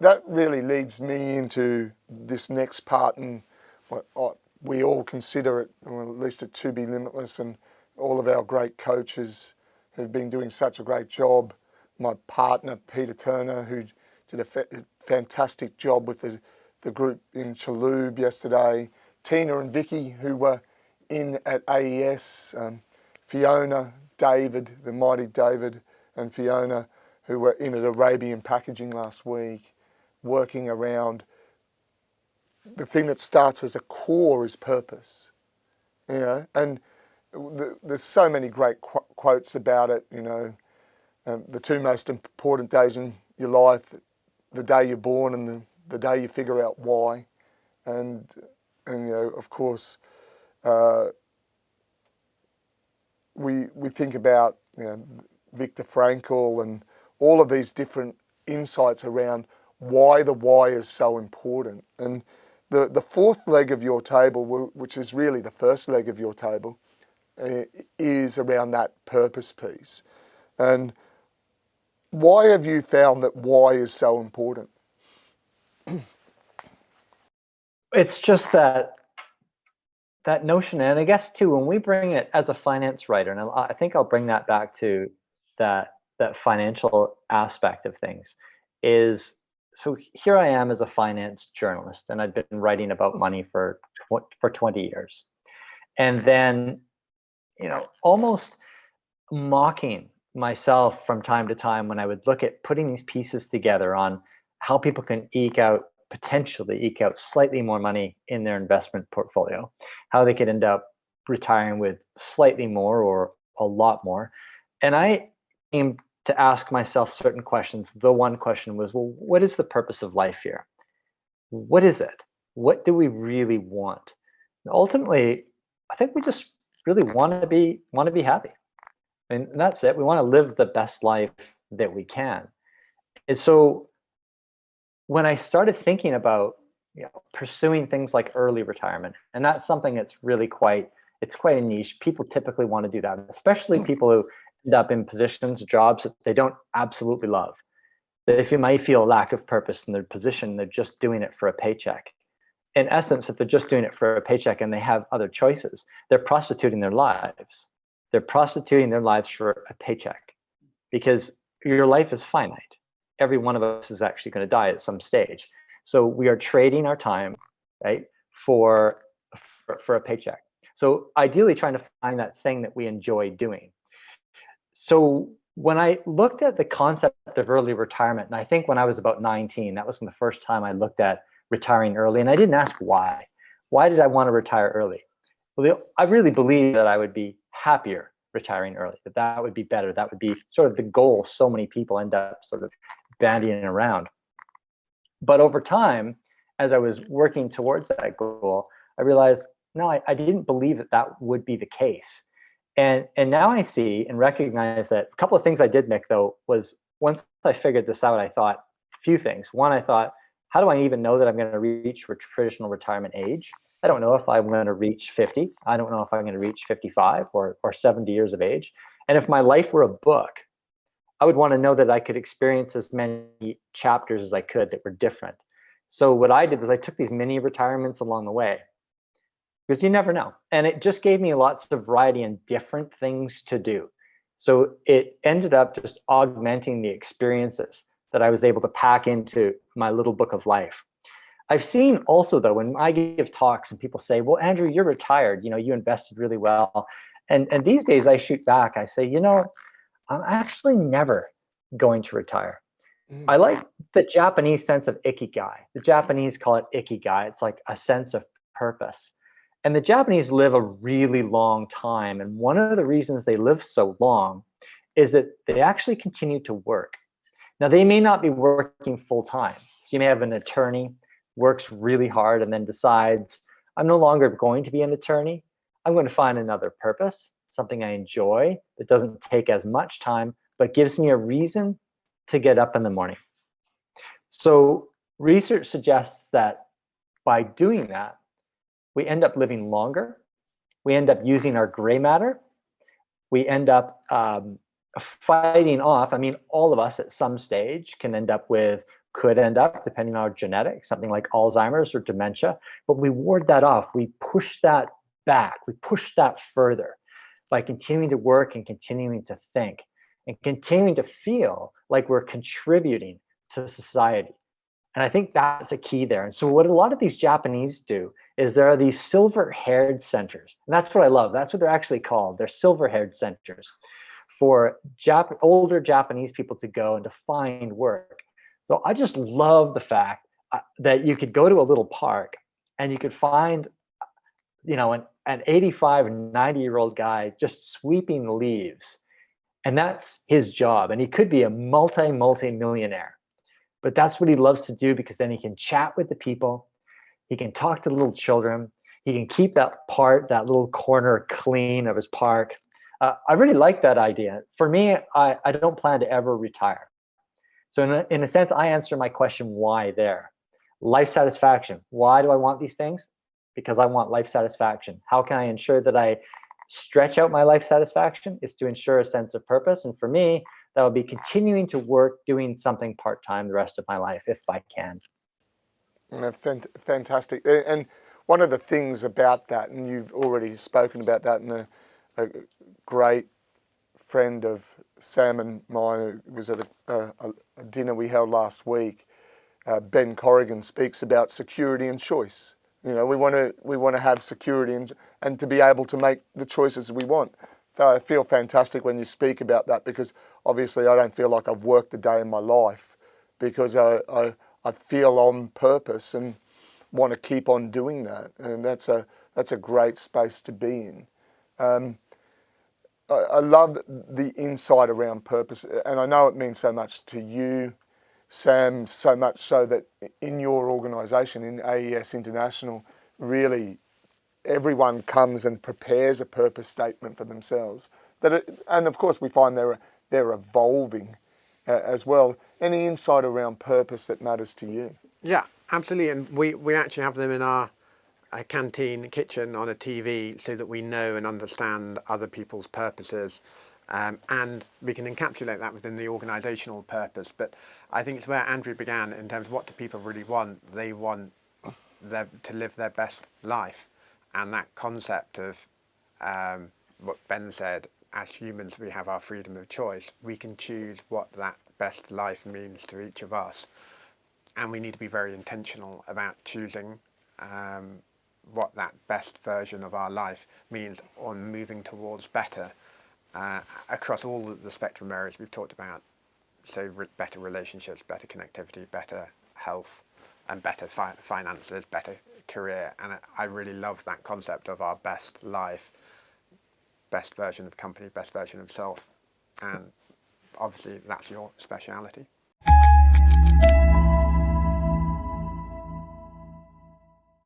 that really leads me into this next part, and what we all consider it, or at least it to be limitless, and all of our great coaches who've been doing such a great job. My partner, Peter Turner, who did a fantastic job with the group in Chalhoub yesterday. Tina and Vicky, who were in at AES. Fiona, David, the mighty David and Fiona, who were in at Arabian Packaging last week, working around the thing that starts as a core is purpose. You know, and there's so many great quotes about it. You know, the two most important days in your life, the day you're born and the day you figure out why. And you know, of course, we think about, you know, Viktor Frankl and all of these different insights around why the why is so important. And the fourth leg of your table, which is really the first leg of your table, is around that purpose piece. And why have you found that why is so important? It's just that notion, and I guess too, when we bring it as a finance writer, and I think I'll bring that back to that financial aspect of things, is so here I am as a finance journalist, and I've been writing about money for 20 years, and then, you know, almost mocking myself from time to time when I would look at putting these pieces together on how people can potentially eke out slightly more money in their investment portfolio, how they could end up retiring with slightly more or a lot more. And I came to ask myself certain questions. The one question was, well, what is the purpose of life here? What is it? What do we really want? And ultimately, I think we just really want to be happy. And that's it. We want to live the best life that we can. And so when I started thinking about, you know, pursuing things like early retirement, and that's something that's really quite a niche. People typically want to do that, especially people who end up in positions, jobs that they don't absolutely love. That if you might feel a lack of purpose in their position, they're just doing it for a paycheck. In essence, if they're just doing it for a paycheck and they have other choices, they're prostituting their lives. They're prostituting their lives for a paycheck, because your life is finite. Every one of us is actually going to die at some stage. So we are trading our time, right, for a paycheck. So ideally trying to find that thing that we enjoy doing. So when I looked at the concept of early retirement, and I think when I was about 19, that was the first time I looked at retiring early, and I didn't ask why. Why did I want to retire early? Well, I really believe that I would be happier retiring early, that would be better. That would be sort of the goal so many people end up sort of bandying around. But over time, as I was working towards that goal, I realized, no, I didn't believe that would be the case. And now I see and recognize that a couple of things I did, Nick, though, was once I figured this out, I thought a few things. One, I thought, how do I even know that I'm going to reach traditional retirement age? I don't know if I'm going to reach 50. I don't know if I'm going to reach 55 or 70 years of age. And if my life were a book, I would want to know that I could experience as many chapters as I could that were different. So what I did was I took these mini retirements along the way, because you never know. And it just gave me lots of variety and different things to do. So it ended up just augmenting the experiences that I was able to pack into my little book of life. I've seen also, though, when I give talks and people say, well, Andrew, you're retired, you know, you invested really well. And these days I shoot back, I say, you know, I'm actually never going to retire. I like the Japanese sense of ikigai. The Japanese call it ikigai. It's like a sense of purpose. And the Japanese live a really long time. And one of the reasons they live so long is that they actually continue to work. Now, they may not be working full time. So you may have an attorney, works really hard, and then decides, I'm no longer going to be an attorney. I'm going to find another purpose, something I enjoy that doesn't take as much time, but gives me a reason to get up in the morning. So research suggests that by doing that, we end up living longer. We end up using our gray matter. We end up fighting off. I mean, all of us at some stage can end up with could end up, depending on our genetics, something like Alzheimer's or dementia. But we ward that off. We push that back. We push that further by continuing to work and continuing to think and continuing to feel like we're contributing to society. And I think that's a key there. And so what a lot of these Japanese do is there are these silver-haired centers. And that's what I love. That's what they're actually called. They're silver-haired centers for older Japanese people to go and to find work. So I just love the fact that you could go to a little park and you could find, an 85, 90-year-old guy just sweeping leaves. And that's his job. And he could be a multi-millionaire. But that's what he loves to do, because then he can chat with the people. He can talk to the little children. He can keep that little corner clean of his park. I really like that idea. For me, I don't plan to ever retire. So in a sense, I answer my question, why there? Life satisfaction. Why do I want these things? Because I want life satisfaction. How can I ensure that I stretch out my life satisfaction? Is to ensure a sense of purpose. And for me, that would be continuing to work, doing something part-time the rest of my life, if I can. Fantastic. And one of the things about that, and you've already spoken about that, and a great friend of Sam and mine, who was at a dinner we held last week, Ben Corrigan, speaks about security and choice. We want to have security and to be able to make the choices we want. So I feel fantastic when you speak about that, because obviously I don't feel like I've worked a day in my life, because I feel on purpose and want to keep on doing that, and that's a great space to be in. I love the insight around purpose, and I know it means so much to you, Sam, so much so that in your organisation, in AES International, really everyone comes and prepares a purpose statement for themselves. And of course we find they're evolving as well. Any insight around purpose that matters to you? Yeah, absolutely. And we actually have them in our canteen kitchen on a TV, so that we know and understand other people's purposes, and we can encapsulate that within the organisational purpose. But I think it's where Andrew began in terms of what do people really want. They want to live their best life. And that concept of what Ben said, as humans we have our freedom of choice. We can choose what that best life means to each of us. And we need to be very intentional about choosing what that best version of our life means on moving towards better across all the spectrum areas we've talked about. So better relationships, better connectivity, better health, and better finances, better career. And I really love that concept of our best life, best version of company, best version of self. And obviously that's your speciality.